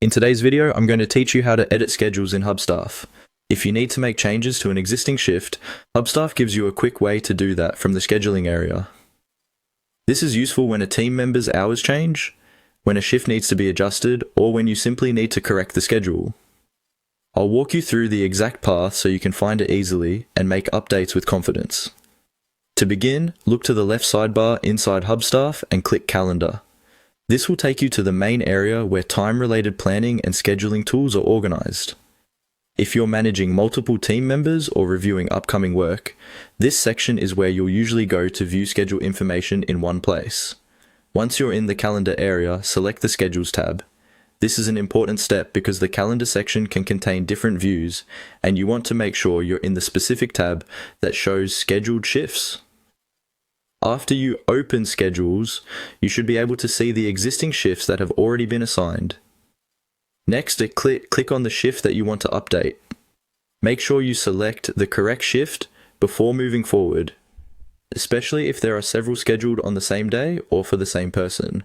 In today's video, I'm going to teach you how to edit schedules in Hubstaff. If you need to make changes to an existing shift, Hubstaff gives you a quick way to do that from the scheduling area. This is useful when a team member's hours change, when a shift needs to be adjusted, or when you simply need to correct the schedule. I'll walk you through the exact path so you can find it easily and make updates with confidence. To begin, look to the left sidebar inside Hubstaff and click Calendar. This will take you to the main area where time-related planning and scheduling tools are organized. If you're managing multiple team members or reviewing upcoming work, this section is where you'll usually go to view schedule information in one place. Once you're in the calendar area, select the Schedules tab. This is an important step because the calendar section can contain different views, and you want to make sure you're in the specific tab that shows scheduled shifts. After you open schedules, you should be able to see the existing shifts that have already been assigned. Next, click on the shift that you want to update. Make sure you select the correct shift before moving forward, especially if there are several scheduled on the same day or for the same person.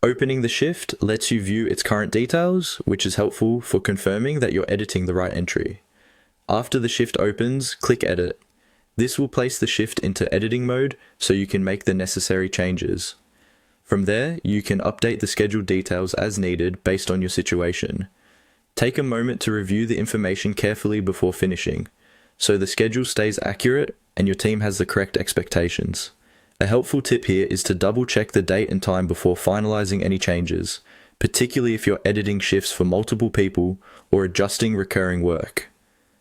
Opening the shift lets you view its current details, which is helpful for confirming that you're editing the right entry. After the shift opens, click Edit. This will place the shift into editing mode so you can make the necessary changes. From there, you can update the schedule details as needed based on your situation. Take a moment to review the information carefully before finishing, so the schedule stays accurate and your team has the correct expectations. A helpful tip here is to double check the date and time before finalizing any changes, particularly if you're editing shifts for multiple people or adjusting recurring work.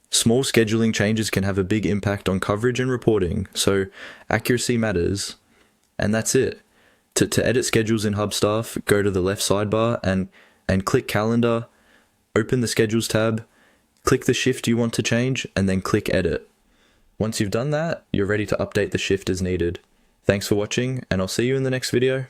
Small scheduling changes can have a big impact on coverage and reporting, so accuracy matters. And that's it. To edit schedules in Hubstaff, go to the left sidebar and click Calendar, open the Schedules tab, click the shift you want to change, and then click Edit. Once you've done that, you're ready to update the shift as needed. Thanks for watching, and I'll see you in the next video.